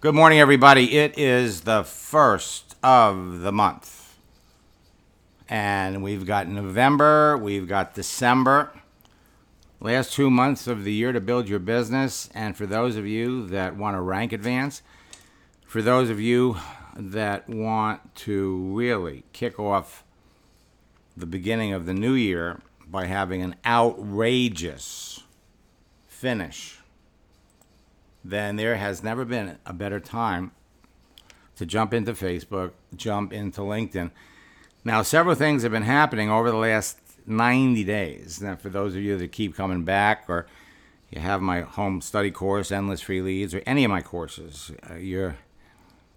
Good morning, everybody. It is the first of the month. And we've got November, we've got December. Last 2 months of the year to build your business. And for those of you that want to rank advance, for those of you that want to really kick off the beginning of the new year by having an outrageous finish, then there has never been a better time to jump into Facebook, jump into LinkedIn. Now, several things have been happening over the last 90 days. Now, for those of you that keep coming back, or you have my home study course, Endless Free Leads, or any of my courses, you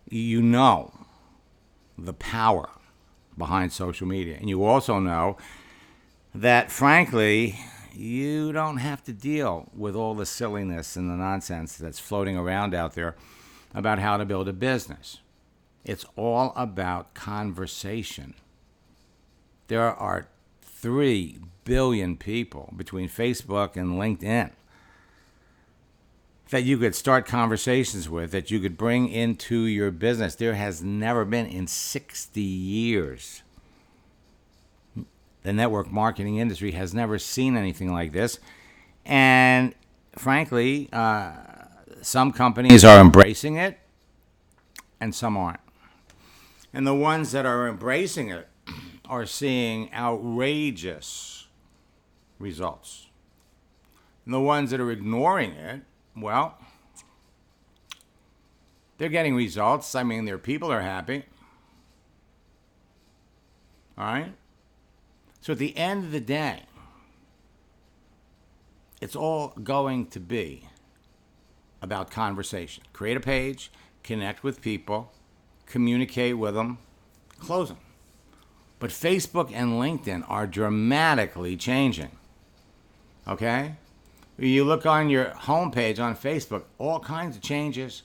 know the power behind social media. And you also know that, frankly, you don't have to deal with all the silliness and the nonsense that's floating around out there about how to build a business. It's all about conversation. There are 3 billion people between Facebook and LinkedIn that you could start conversations with, that you could bring into your business. There has never been in 60 years. The network marketing industry has never seen anything like this. And frankly, some companies are embracing it and some aren't. And the ones that are embracing it are seeing outrageous results. And the ones that are ignoring it, well, they're getting results. I mean, their people are happy. All right? So at the end of the day, it's all going to be about conversation. Create a page, connect with people, communicate with them, close them. But Facebook and LinkedIn are dramatically changing. Okay? You look on your homepage on Facebook, all kinds of changes.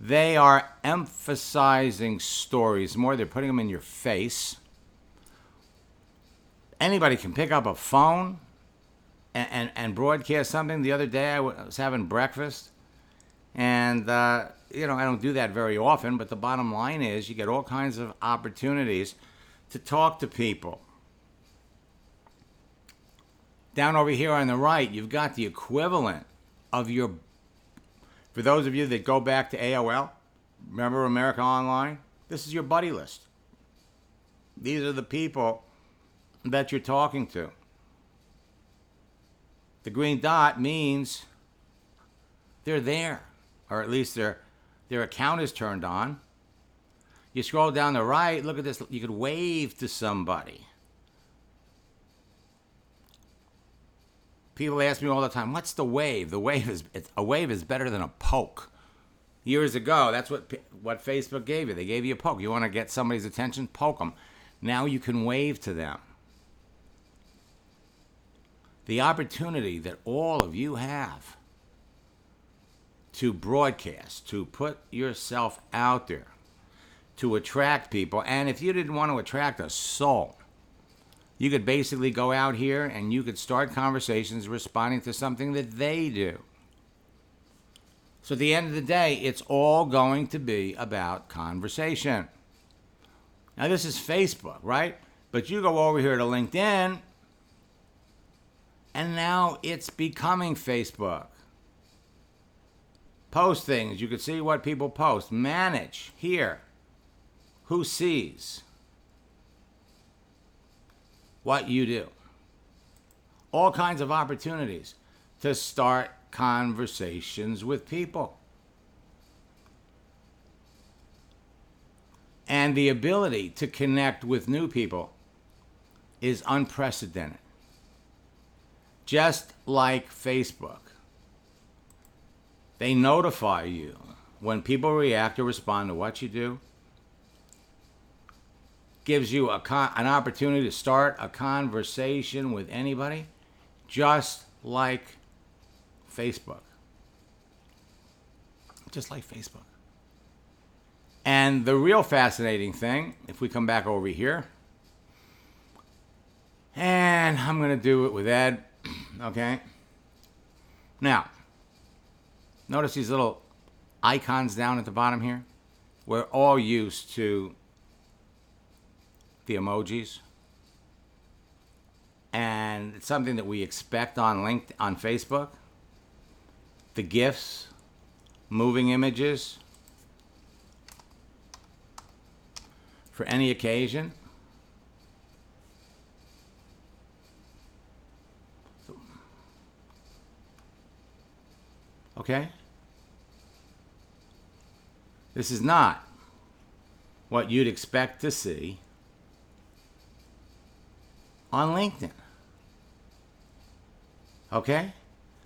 They are emphasizing stories more. They're putting them in your face. Anybody can pick up a phone and broadcast something. The other day I was having breakfast, and I don't do that very often, but the bottom line is you get all kinds of opportunities to talk to people. Down over here on the right, you've got the equivalent of for those of you that go back to AOL, remember America Online? This is your buddy list. These are the people that you're talking to. The green dot means they're there, or at least their account is turned on. You scroll down the right, look at this, you could wave to somebody. People ask me all the time, what's the wave? A wave is better than a poke. Years ago, that's what Facebook gave you. They gave you a poke. You want to get somebody's attention? Poke them. Now you can wave to them. The opportunity that all of you have to broadcast, to put yourself out there, to attract people. And if you didn't want to attract a soul, you could basically go out here and you could start conversations responding to something that they do. So at the end of the day, it's all going to be about conversation. Now this is Facebook, right? But you go over here to LinkedIn, and now it's becoming Facebook. Post things. You can see what people post. Manage. Here. Who sees what you do? All kinds of opportunities to start conversations with people. And the ability to connect with new people is unprecedented. Just like Facebook, they notify you when people react or respond to what you do. Gives you an opportunity to start a conversation with anybody, just like Facebook. Just like Facebook. And the real fascinating thing, if we come back over here, and I'm going to do it with Ed, okay? Now, notice these little icons down at the bottom here. We're all used to the emojis. And it's something that we expect on LinkedIn, on Facebook. The GIFs, moving images for any occasion. Okay? This is not what you'd expect to see on LinkedIn. Okay?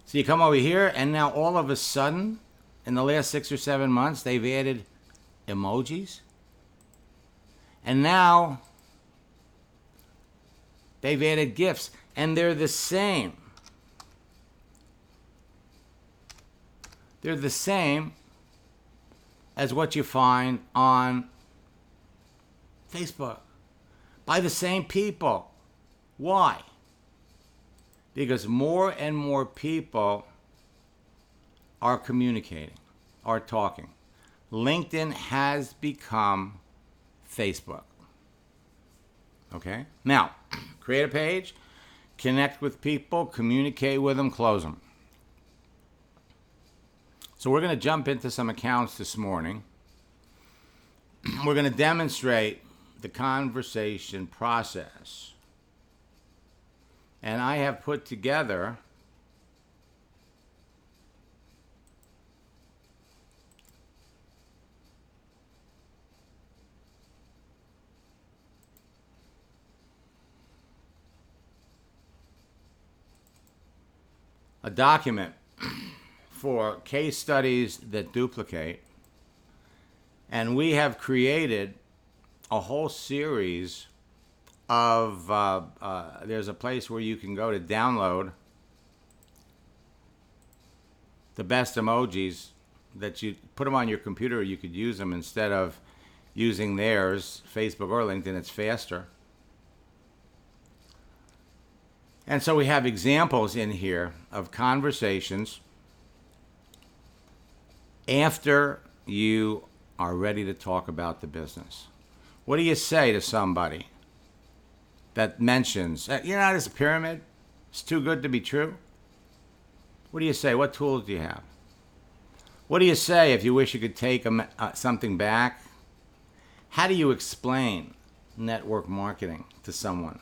So you come over here, and now all of a sudden, in the last 6 or 7 months, they've added emojis. And now they've added GIFs, and they're the same. They're the same as what you find on Facebook by the same people. Why? Because more and more people are communicating, are talking. LinkedIn has become Facebook. Okay? Now, create a page, connect with people, communicate with them, close them. So we're going to jump into some accounts this morning. We're going to demonstrate the conversation process. And I have put together a document for case studies that duplicate. And we have created a whole series of, there's a place where you can go to download the best emojis that you put them on your computer. You could use them instead of using theirs, Facebook or LinkedIn. It's faster. And so we have examples in here of conversations after you are ready to talk about the business. What do you say to somebody that mentions, you know, this pyramid, it's too good to be true? What do you say? What tools do you have? What do you say if you wish you could take something back? How do you explain network marketing to someone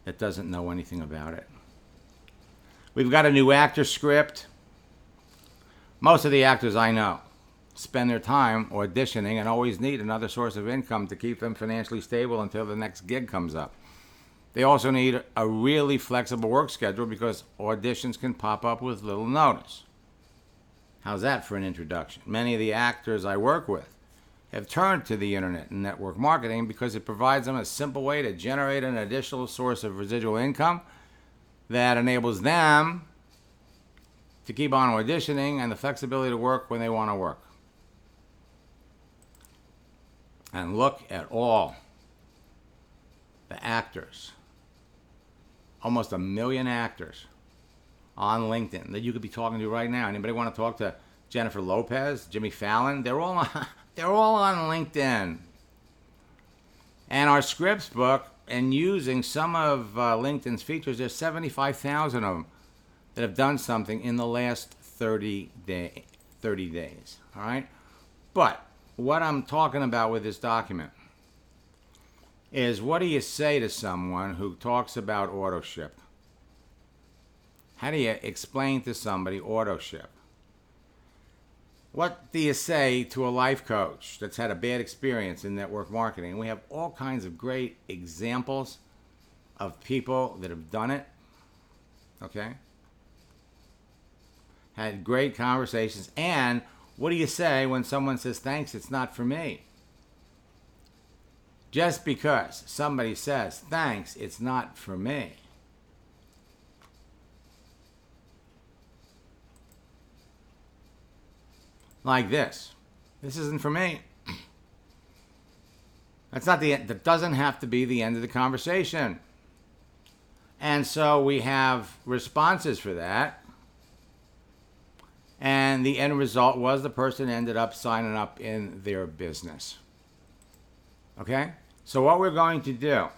that doesn't know anything about it? We've got a new actor script. Most of the actors I know spend their time auditioning and always need another source of income to keep them financially stable until the next gig comes up. They also need a really flexible work schedule because auditions can pop up with little notice. How's that for an introduction? Many of the actors I work with have turned to the internet and network marketing because it provides them a simple way to generate an additional source of residual income that enables them to keep on auditioning and the flexibility to work when they want to work. And look at all the actors, almost 1 million actors on LinkedIn that you could be talking to right now. Anybody want to talk to Jennifer Lopez, Jimmy Fallon? They're all on LinkedIn. And our scripts book, and using some of LinkedIn's features, there's 75,000 of them that have done something in the last 30 days. All right? But what I'm talking about with this document is, what do you say to someone who talks about auto ship? How do you explain to somebody auto ship? What do you say to a life coach that's had a bad experience in network marketing? We have all kinds of great examples of people that have done it, okay? Had great conversations. And what do you say when someone says, thanks, it's not for me? Just because somebody says, thanks, it's not for me, like this isn't for me. That's not the end. That doesn't have to be the end of the conversation. And so we have responses for that. And the end result was the person ended up signing up in their business. Okay? So what we're going to do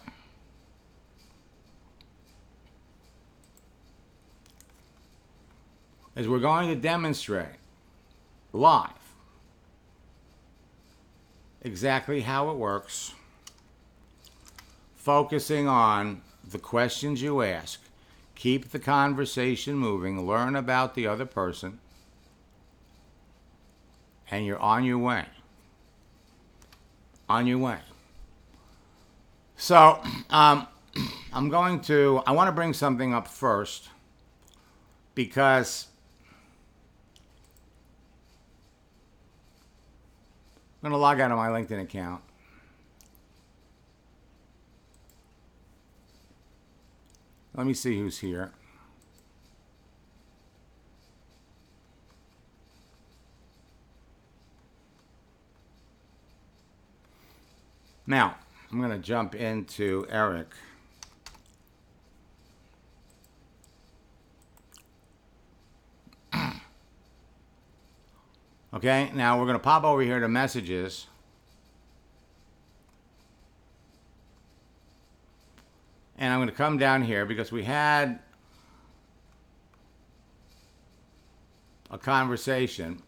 is we're going to demonstrate live exactly how it works, focusing on the questions you ask. Keep the conversation moving, learn about the other person, and you're on your way. On your way. So, I want to bring something up first because I'm going to log out of my LinkedIn account. Let me see who's here. Now, I'm going to jump into Eric. Okay, now we're going to pop over here to messages. And I'm going to come down here because we had a conversation.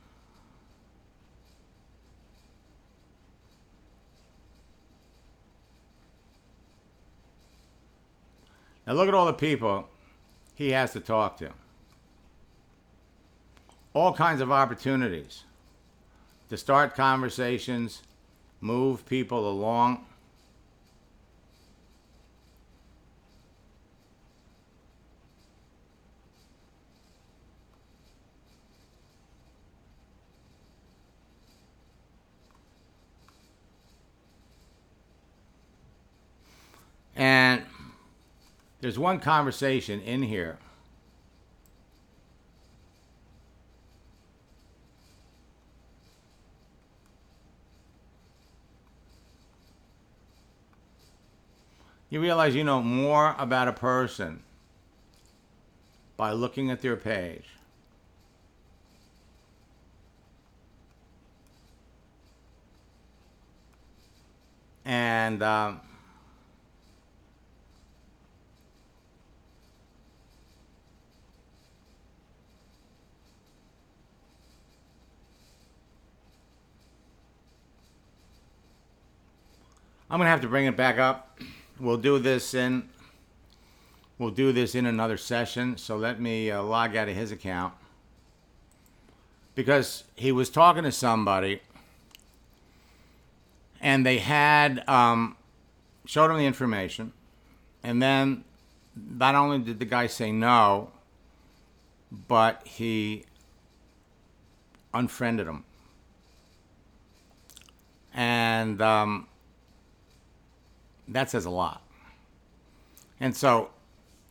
Now look at all the people he has to talk to. All kinds of opportunities to start conversations, move people along. And there's one conversation in here you realize you know more about a person by looking at their page. And I'm going to have to bring it back up. We'll do this in another session. So let me log out of his account. Because he was talking to somebody and they had showed him the information, and then not only did the guy say no, but he unfriended him. And that says a lot. And so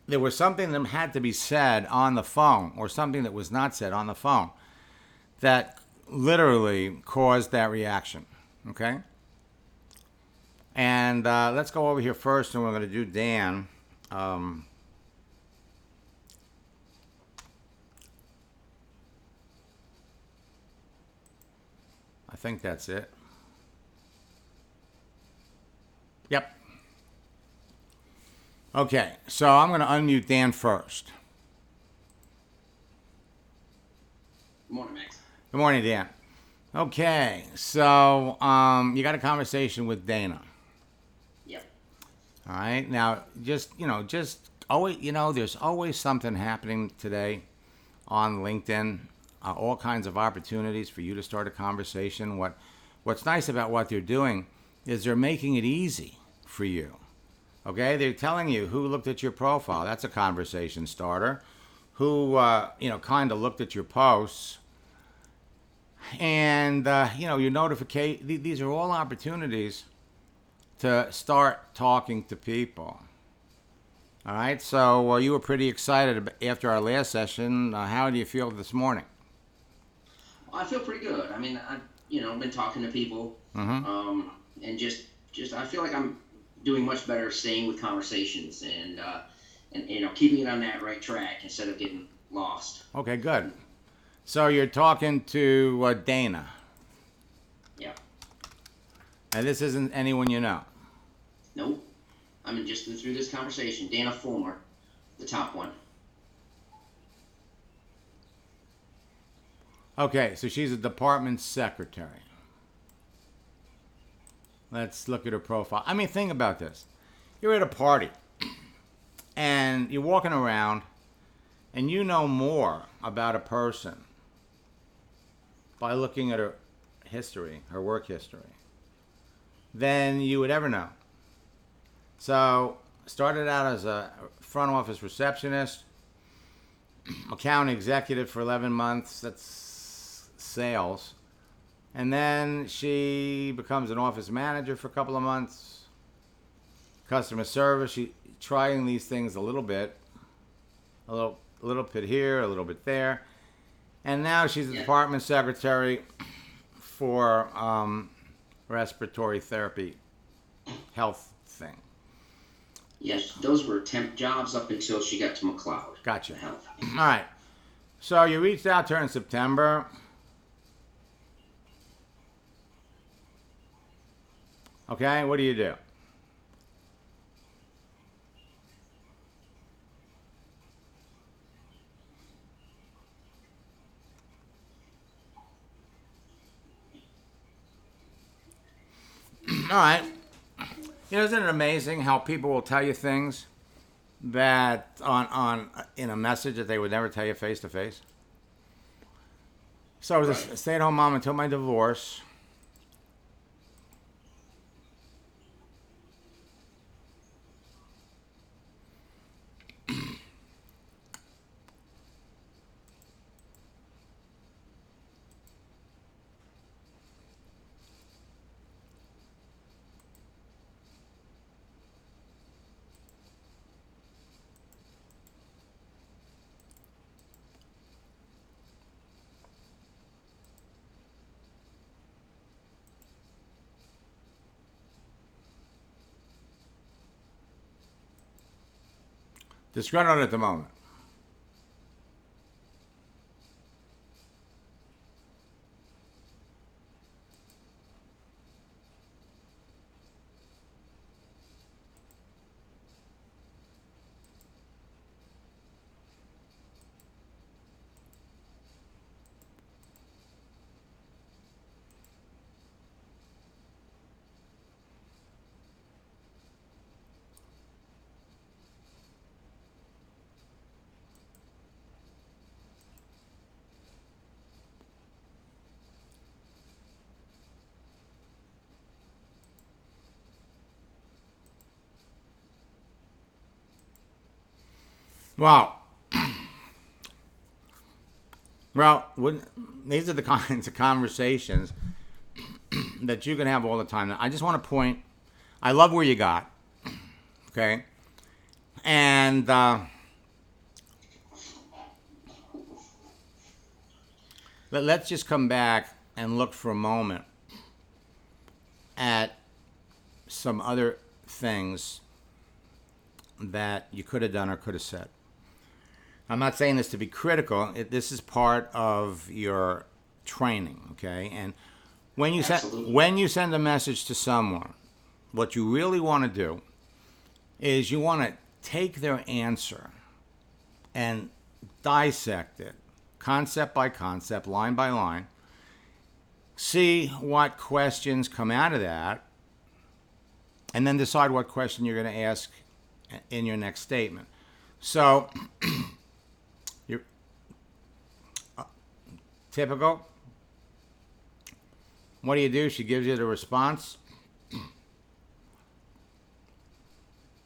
there was something that had to be said on the phone, or something that was not said on the phone, that literally caused that reaction. Okay? And let's go over here first, and we're going to do Dan. I think that's it. Yep. Okay, so I'm going to unmute Dan first. Good morning, Max. Good morning, Dan. Okay, so you got a conversation with Dana. Yep. All right. Now, just always, there's always something happening today on LinkedIn. All kinds of opportunities for you to start a conversation. What's nice about what they're doing is they're making it easy for you. Okay, they're telling you who looked at your profile. That's a conversation starter. Who kind of looked at your posts. And your notification. These are all opportunities to start talking to people. All right, so you were pretty excited after our last session. How do you feel this morning? I feel pretty good. I mean, I've been talking to people, and just I feel like I'm doing much better staying with conversations and keeping it on that right track instead of getting lost. Okay, good. So you're talking to Dana. Yeah. And this isn't anyone you know. Nope. I mean, just through this conversation, Dana Fulmer, the top one. Okay, so she's a department secretary. Let's look at her profile. I mean, think about this. You're at a party, and you're walking around, and you know more about a person by looking at her history, her work history, than you would ever know. So, started out as a front office receptionist, account executive for 11 months, that's sales. And then she becomes an office manager for a couple of months, customer service. She trying these things a little bit here, a little bit there. And now she's a department secretary for respiratory therapy health thing. Yes, those were temp jobs up until she got to McLeod. Gotcha. Health. All right. So you reached out to her in September. Okay, what do you do? All right. You know, isn't it amazing how people will tell you things that on in a message that they would never tell you face to face? So I was a stay-at-home mom until my divorce. Disgruntled at the moment. Wow. Well, these are the kinds of conversations that you can have all the time. I just want to point, I love where you got, okay? And let's just come back and look for a moment at some other things that you could have done or could have said. I'm not saying this to be critical. This is part of your training, okay? And when you send a message to someone, what you really want to do is you want to take their answer and dissect it, concept by concept, line by line, see what questions come out of that, and then decide what question you're going to ask in your next statement. So, you're typical. What do? She gives you the response.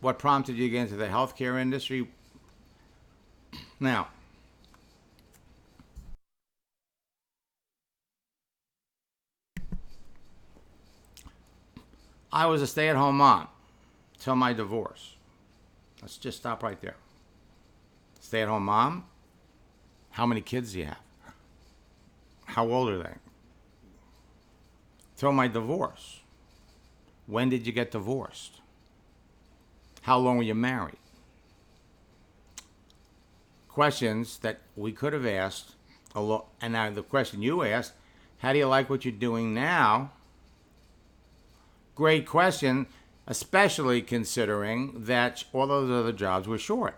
What prompted you to get into the healthcare industry? Now, I was a stay-at-home mom till my divorce. Let's just stop right there. Stay-at-home mom? How many kids do you have? How old are they? Till my divorce. When did you get divorced? How long were you married? Questions that we could have asked And now the question you asked, how do you like what you're doing now? Great question, especially considering that all those other jobs were short.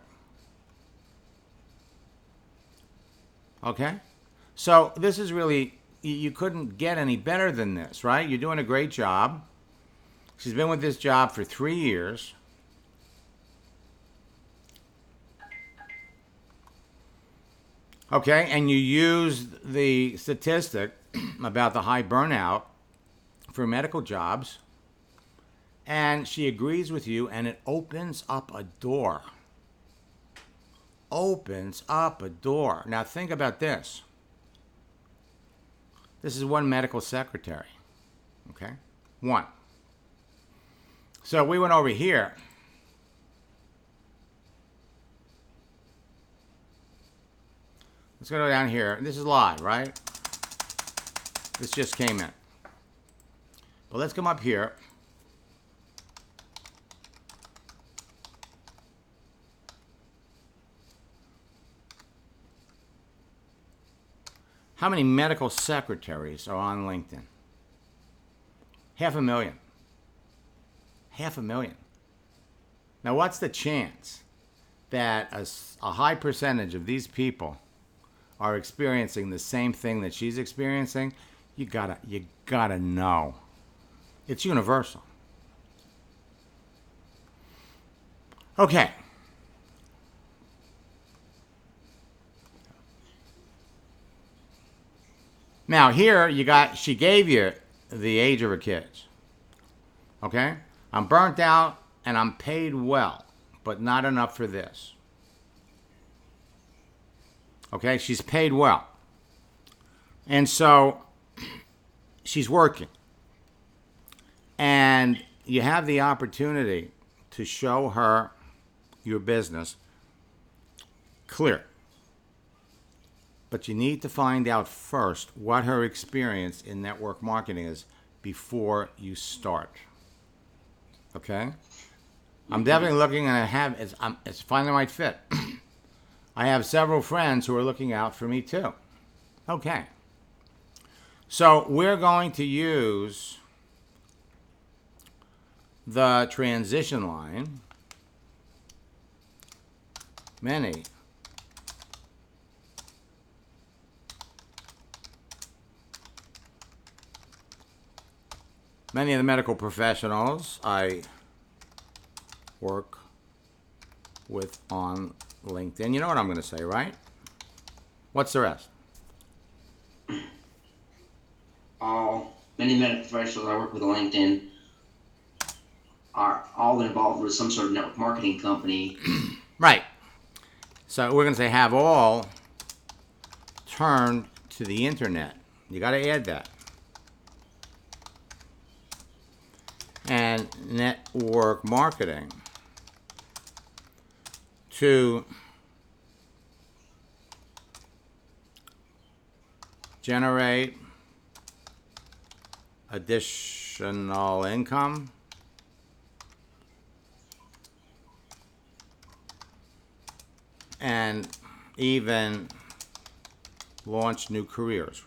Okay? So this is really, you couldn't get any better than this, right? You're doing a great job. She's been with this job for 3 years. Okay, and you used the statistic about the high burnout for medical jobs, and she agrees with you, and it opens up a door. Opens up a door. Now think about this. This is one medical secretary. Okay? One. So we went over here. Let's go down here. This is live, right? This just came in. But let's come up here. How many medical secretaries are on LinkedIn? 500,000. 500,000. Now, what's the chance that a high percentage of these people are experiencing the same thing that she's experiencing? You gotta know. It's universal. Okay. Now here she gave you the age of her kids. Okay? I'm burnt out and I'm paid well, but not enough for this. Okay? She's paid well. And so she's working. And you have the opportunity to show her your business clear. But you need to find out first what her experience in network marketing is before you start. Okay? I'm definitely looking, and it's finding the right fit. I have several friends who are looking out for me too. Okay. So we're going to use the transition line. Many of the medical professionals I work with on LinkedIn. You know what I'm going to say, right? What's the rest? Many medical professionals I work with on LinkedIn are all involved with some sort of network marketing company. Right. So we're going to say have all turned to the internet. You got to add that. And network marketing to generate additional income and even launch new careers.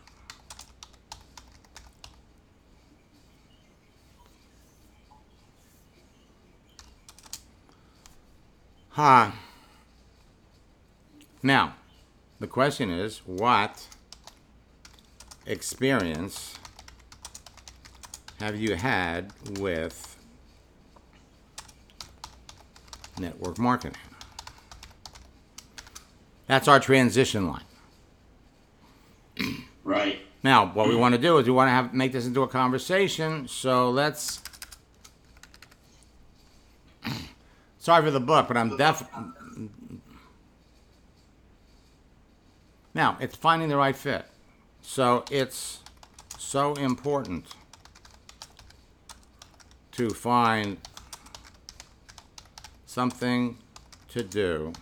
Now, the question is, what experience have you had with network marketing? That's our transition line. Right. Now, what we want to do is we want to make this into a conversation. So let's. Sorry for the book, but I'm definitely. Now, it's finding the right fit. So it's so important to find something to do,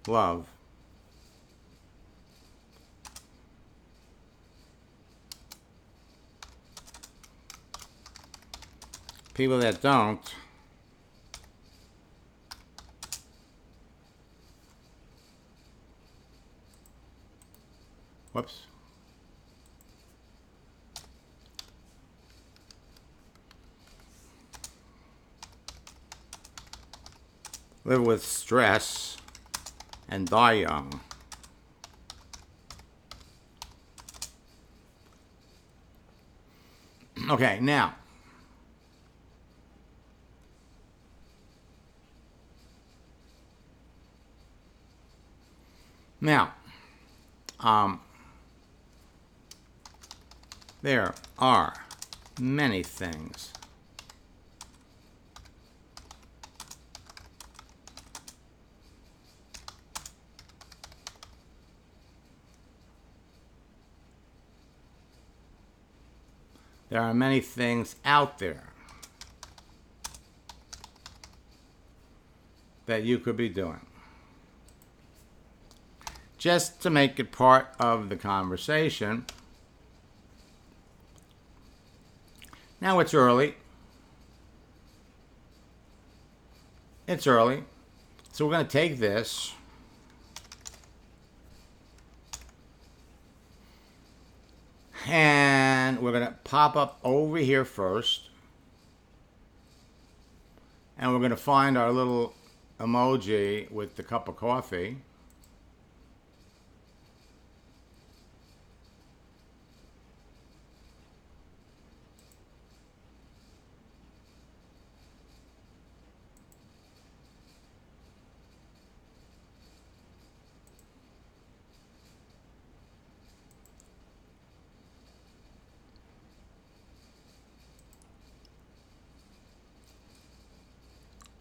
love, people that don't Whoops. Live with stress and die young. Okay, now. There are many things out there that you could be doing just to make it part of the conversation. Now it's early. So we're going to take this and we're going to pop up over here first. And we're going to find our little emoji with the cup of coffee.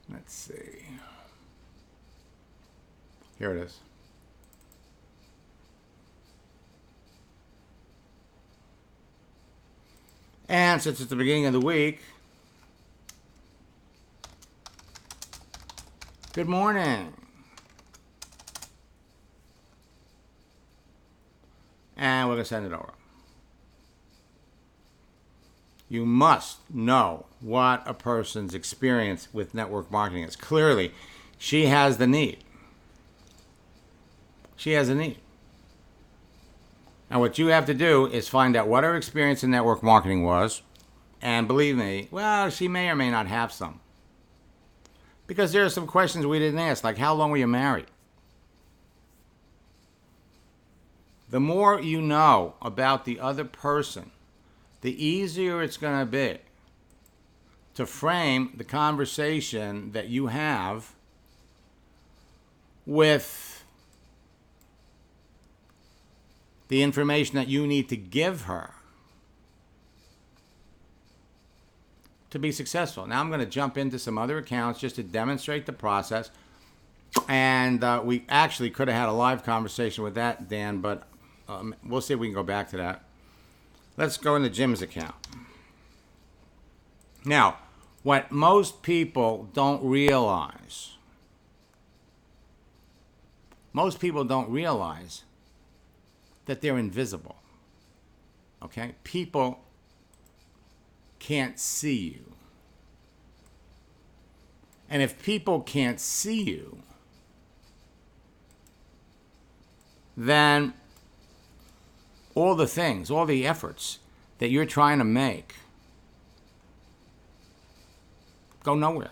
Let's see. Here it is. And since it's the beginning of the week, good morning. And we're going to send it over. You must know what a person's experience with network marketing is. Clearly, she has the need. And what you have to do is find out what her experience in network marketing was. And believe me, well, she may or may not have some. Because there are some questions we didn't ask, like how long were you married? The more you know about the other person, the easier it's going to be to frame the conversation that you have with the information that you need to give her to be successful. Now I'm going to jump into some other accounts just to demonstrate the process. And we actually could have had a live conversation with that, Dan, but we'll see if we can go back to that. Let's go into Jim's account. Now, what most people don't realize that they're invisible. Okay? People can't see you. And if people can't see you, then all the efforts that you're trying to make go nowhere.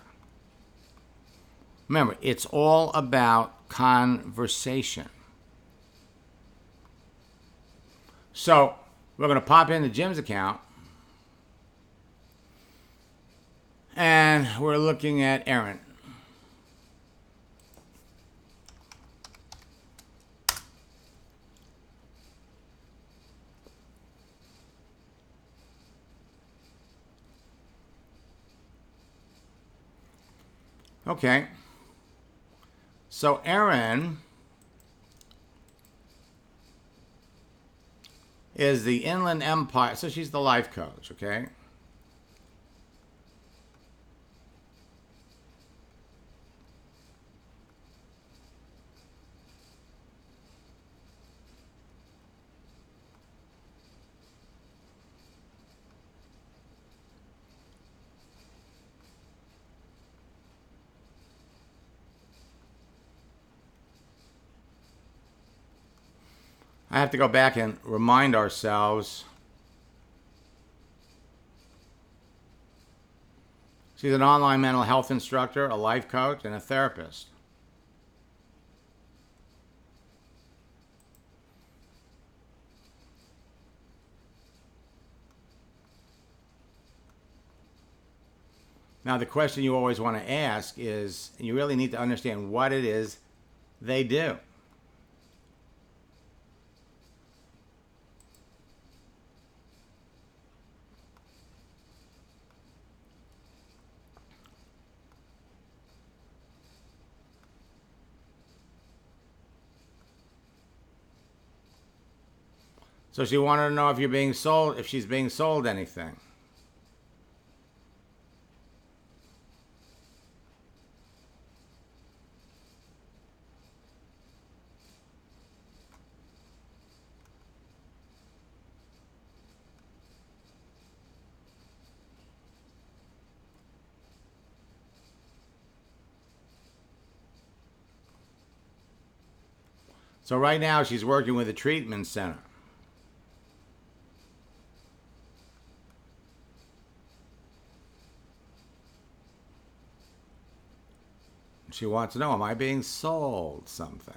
Remember, it's all about conversation. So, we're going to pop into Jim's account. And we're looking at Aaron. Okay. So Erin is the Inland Empire. So she's the life coach, okay? I have to go back and remind ourselves. She's an online mental health instructor, a life coach, and a therapist. Now, the question you always want to ask is, you really need to understand what it is they do. So she wanted to know if you're being sold, if she's being sold anything. So right now she's working with a treatment center. She wants to know, am I being sold something?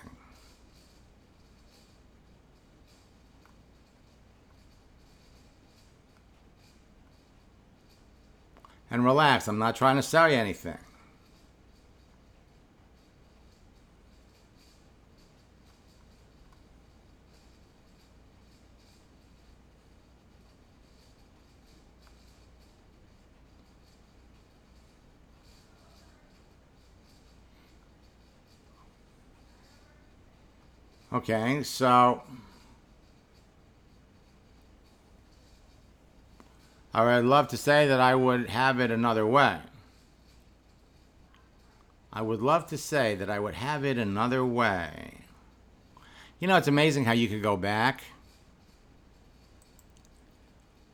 And relax, I'm not trying to sell you anything. Okay, so I would love to say that I would have it another way. I would love to say that I would have it another way. You know, it's amazing how you could go back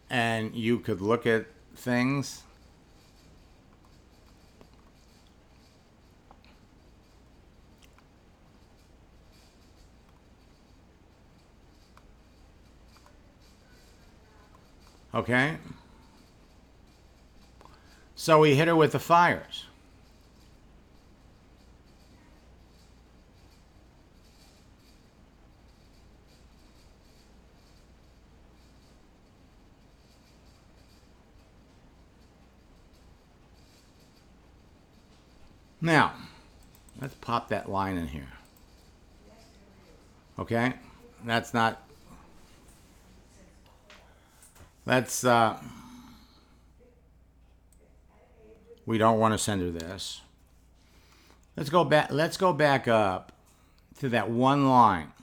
and you could look at things. Okay? So we hit her with the fires. Now, let's pop that line in here. Okay? That's not... Let's... We don't want to send her this. Let's go back up to that one line.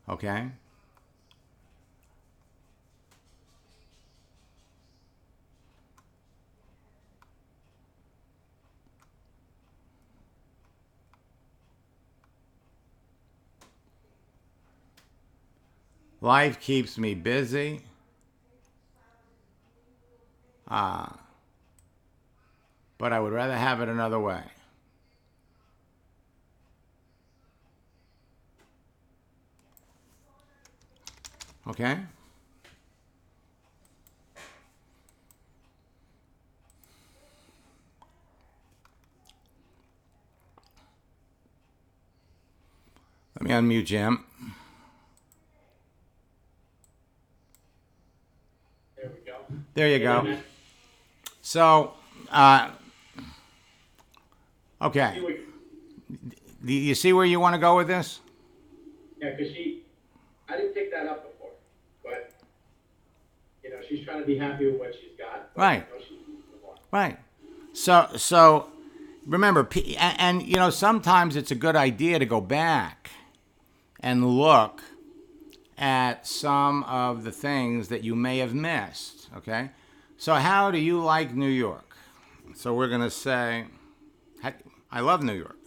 Okay? Life keeps me busy. But I would rather have it another way. Okay? Let me unmute Jim. There we go. There you go. So, okay. Do you see where you want to go with this? Yeah, because I didn't pick that up before, but, she's trying to be happy with what she's got. Right. Right. So remember, and sometimes it's a good idea to go back and look at some of the things that you may have missed, okay? So how do you like New York? So we're going to say, I love New York.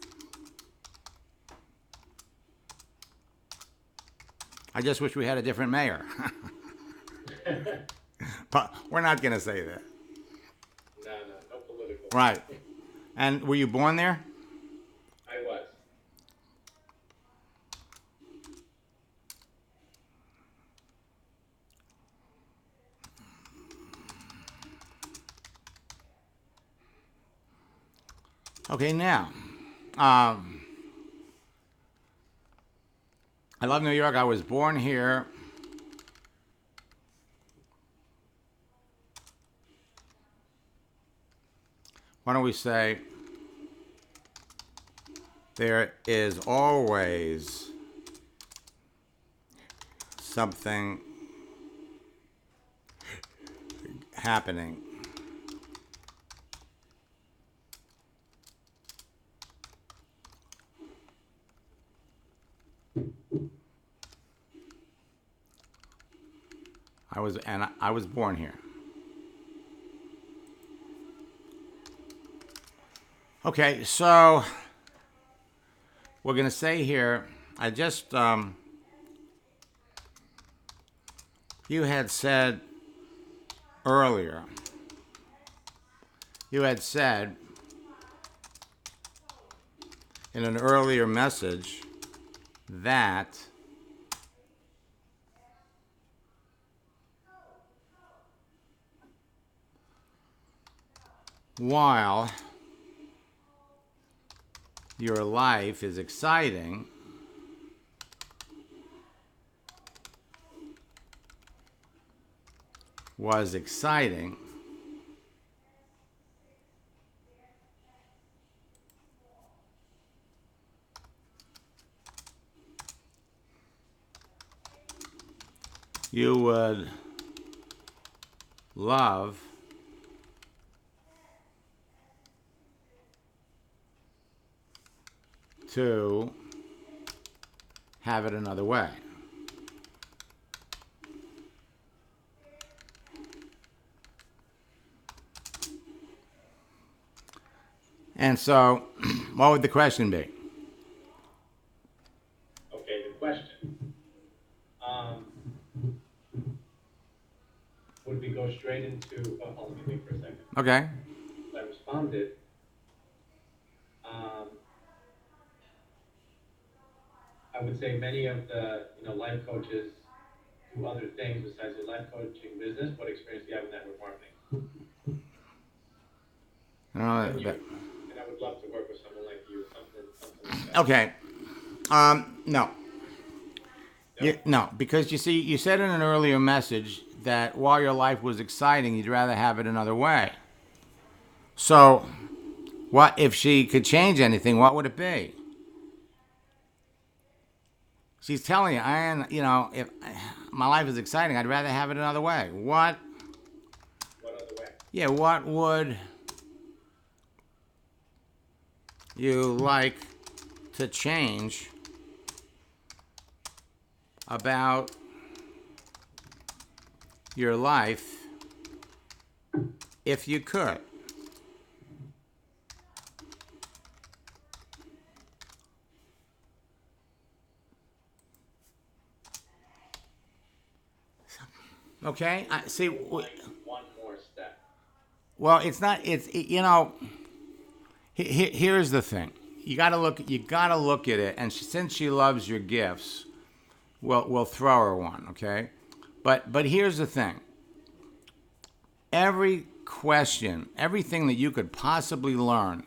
I just wish we had a different mayor. But we're not going to say that. No political. Right. And were you born there? I was. Okay, now, I love New York. I was born here. Why don't we say, there is always something happening. I was born here. Okay, so we're going to say here, I just, you had said earlier, in an earlier message that while your life is exciting, was exciting, you would love to have it another way. And so, what would the question be? Okay, the question. Would we go straight into, let me think for a second. Okay. I responded, I would say many of the life coaches do other things besides their life coaching business. What experience do you have in network marketing? And I would love to work with someone like you, something like that. Okay. No. No, because you see, you said in an earlier message that while your life was exciting, you'd rather have it another way. So, what if she could change anything? What would it be? She's telling you, if my life is exciting, I'd rather have it another way. What? What other way? Yeah, what would you like to change about your life if you could? Okay, I see. One more step. Well, it's not. Here's the thing. You got to look at it. And since she loves your gifts, we'll throw her one. Okay, but here's the thing. Every question, everything that you could possibly learn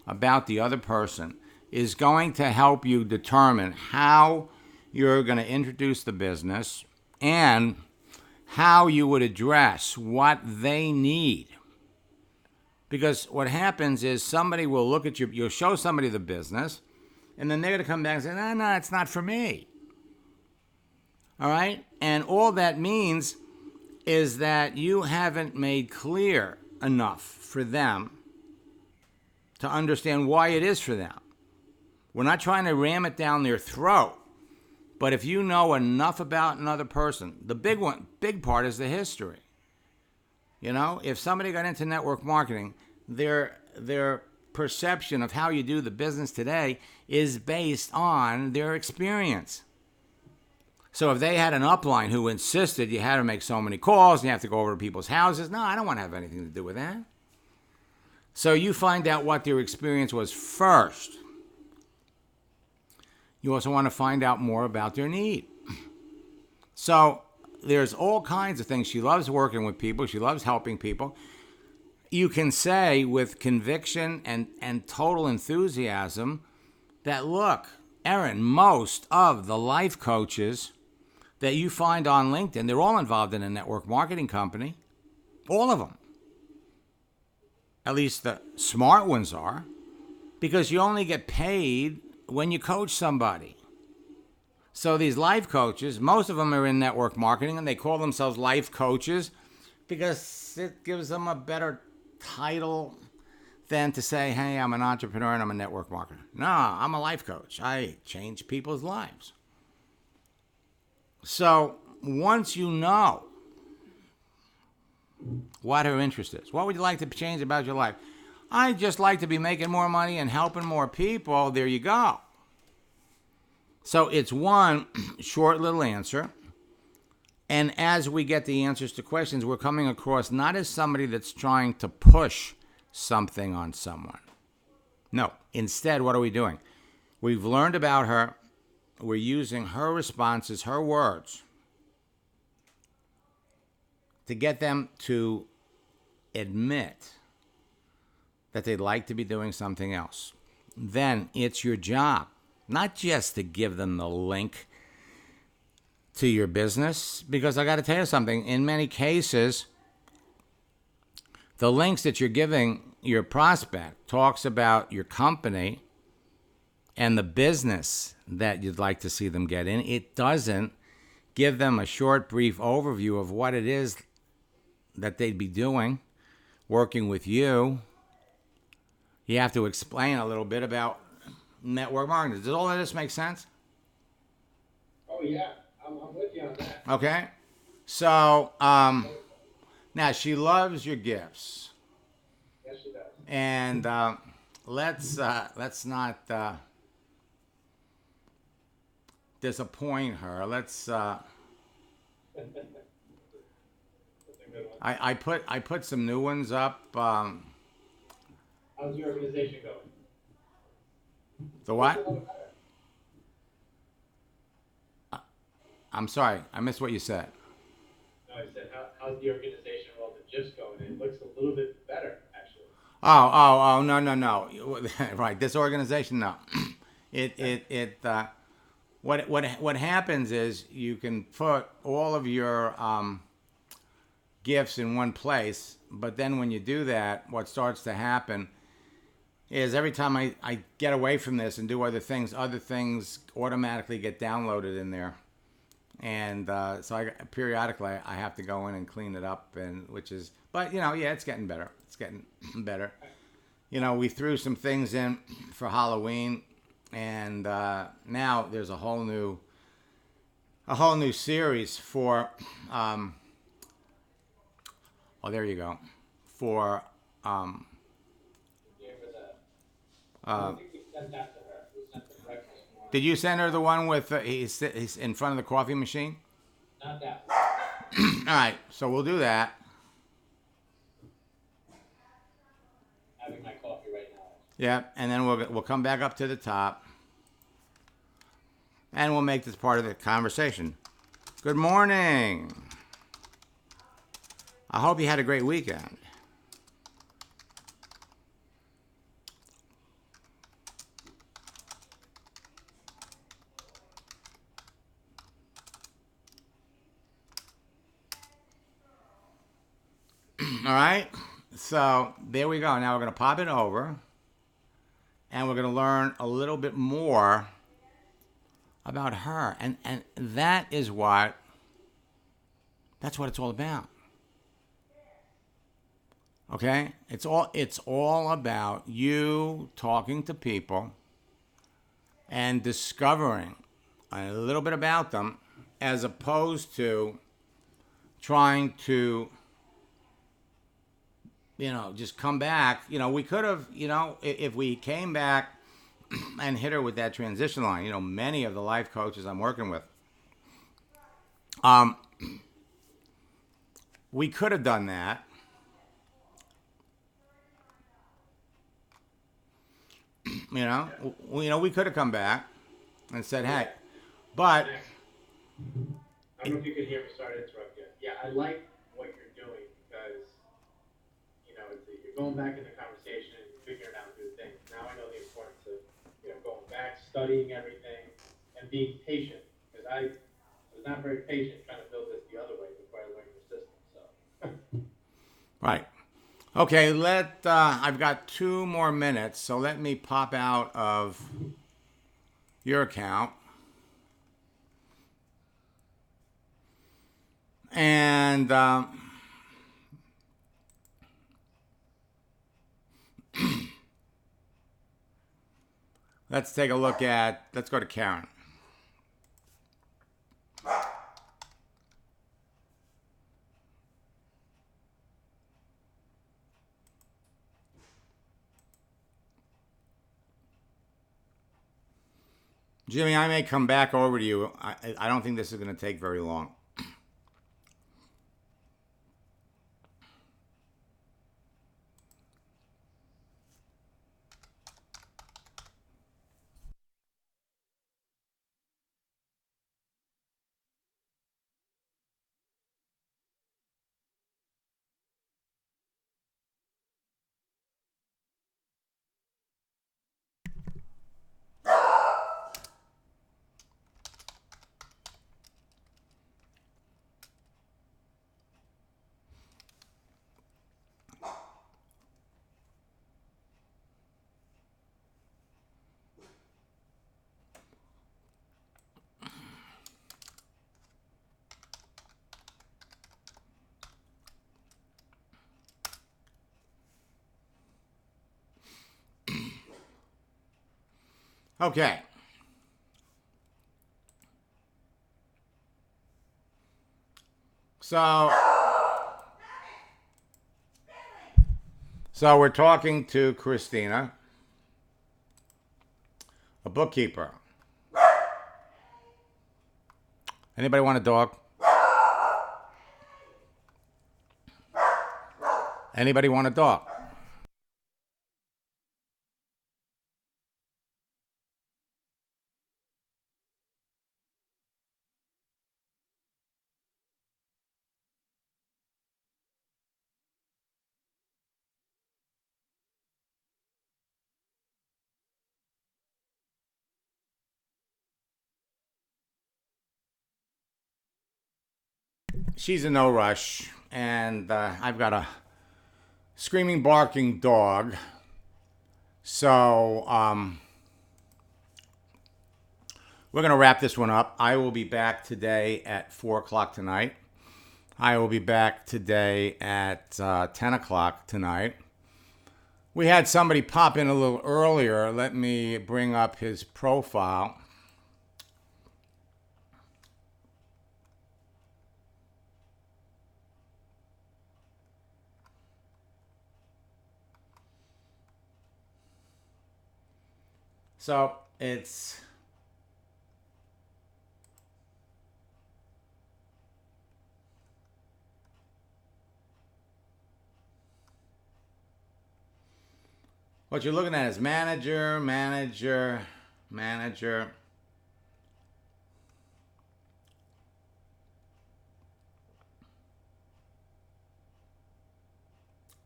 about the other person is going to help you determine how you're going to introduce the business and how you would address what they need. Because what happens is somebody will look at you, you'll show somebody the business, and then they're going to come back and say, no, it's not for me. All right? And all that means is that you haven't made clear enough for them to understand why it is for them. We're not trying to ram it down their throat. But if you know enough about another person, the big part is the history. If somebody got into network marketing, their perception of how you do the business today is based on their experience. So if they had an upline who insisted you had to make so many calls and you have to go over to people's houses, no, I don't want to have anything to do with that. So you find out what their experience was first. You also want to find out more about their need. So there's all kinds of things. She loves working with people. She loves helping people. you can say with conviction and total enthusiasm that, look, Aaron, most of the life coaches that you find on LinkedIn, they're all involved in a network marketing company. All of them. At least the smart ones are. Because you only get paid when you coach somebody. So these life coaches, most of them are in network marketing, and they call themselves life coaches because it gives them a better title than to say, hey, I'm an entrepreneur and I'm a network marketer. No, I'm a life coach. I change people's lives. So once you know what her interest is, what would you like to change about your life? I'd just like to be making more money and helping more people. There you go. So it's one short little answer. And as we get the answers to questions, we're coming across not as somebody that's trying to push something on someone. No. Instead, what are we doing? We've learned about her. We're using her responses, her words, to get them to admit that they'd like to be doing something else. Then it's your job, not just to give them the link to your business, because I got to tell you something, in many cases, the links that you're giving your prospect talks about your company and the business that you'd like to see them get in. It doesn't give them a short, brief overview of what it is that they'd be doing, working with you. You have to explain a little bit about network marketing. Does all of this make sense? Oh, yeah. I'm with you on that. Okay. So, now she loves your gifts. Yes, she does. And let's not disappoint her. Let's. That's a good one. I put some new ones up. How's your organization going? The what? I'm sorry, I missed what you said. No, I said, how's the organization Well, the GIFs going? It looks a little bit better, actually. Oh, no. Right, this organization, no. What happens is you can put all of your gifts in one place, but then when you do that, what starts to happen is every time I get away from this and do other things automatically get downloaded in there. And so periodically I have to go in and clean it up, but it's getting better. It's getting better. We threw some things in for Halloween, and now there's a whole new series for. There you go. For I think we sent that to her. We sent the breakfast one. did you send her the one with he's in front of the coffee machine? Not that one. All right, so we'll do that. Having my coffee right now. Yeah, and then we'll come back up to the top, and we'll make this part of the conversation. Good morning. I hope you had a great weekend. All right, so there we go. Now we're going to pop it over, and we're going to learn a little bit more about her, and that's what it's all about. Okay, it's all about you talking to people and discovering a little bit about them, as opposed to trying to just come back. We could have, if we came back and hit her with that transition line, many of the life coaches I'm working with, we could have done that. We could have come back and said, hey, but. I don't know if you could hear me. Sorry to interrupt you. Yeah, I like what you're doing because, you're going back in the conversation and figuring out new things. Now I know the importance of, going back, studying everything, and being patient. Because I was not very patient trying to build this the other way before I learned your system. So. Right. Okay, I've got 2 more minutes, so let me pop out of your account. And let's go to Karen. Jimmy, I may come back over to you. I don't think this is going to take very long. Okay. So we're talking to Christina, a bookkeeper. Anybody want a dog? Anybody want a dog? She's in no rush, and I've got a screaming, barking dog. So we're going to wrap this one up. I will be back today at 4 o'clock tonight. I will be back today at 10 o'clock tonight. We had somebody pop in a little earlier. Let me bring up his profile. So it's what you're looking at is manager, manager, manager.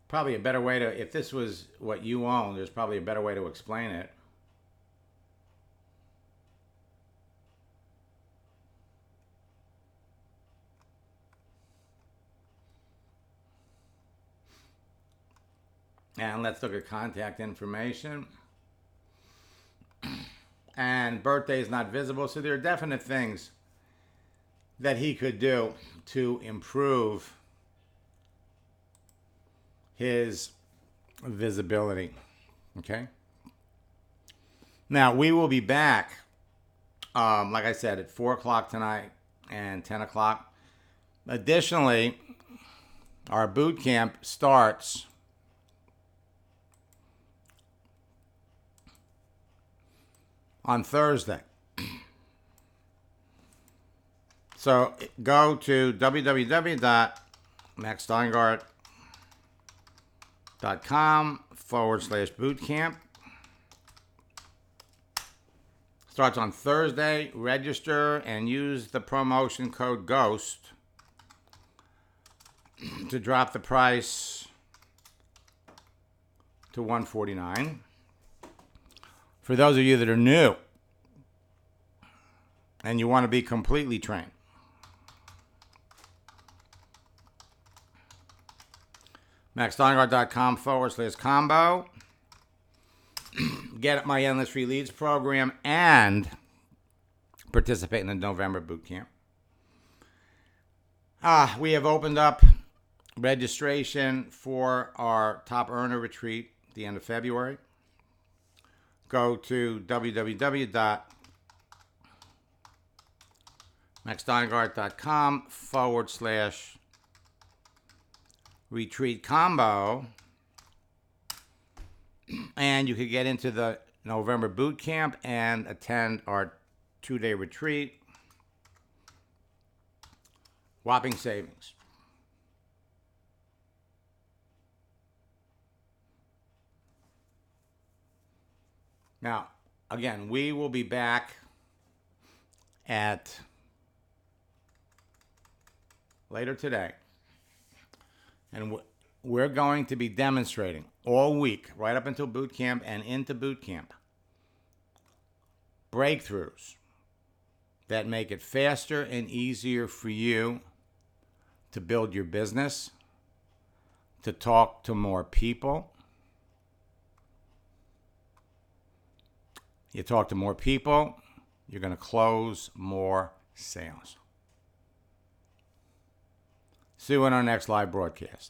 Probably a better way to, if this was what you own, there's probably a better way to explain it. And let's look at contact information. And birthday is not visible. So there are definite things that he could do to improve his visibility. Okay. Now we will be back, like I said, at 4 o'clock tonight and 10 o'clock. Additionally, our boot camp starts on Thursday. So go to www.maxsteingart.com/bootcamp. Starts on Thursday. Register and use the promotion code GHOST to drop the price to $149. For those of you that are new and you want to be completely trained, MaxSteingart.com/combo. Get my Endless Free Leads program and participate in the November boot camp. We have opened up registration for our top earner retreat at the end of February. Go to www.maxsteingart.com/retreat combo. And you could get into the November boot camp and attend our 2-day retreat. Whopping savings. Now, again, we will be back at later today. And we're going to be demonstrating all week, right up until boot camp and into boot camp, breakthroughs that make it faster and easier for you to build your business, to talk to more people. You talk to more people, you're going to close more sales. See you in our next live broadcast.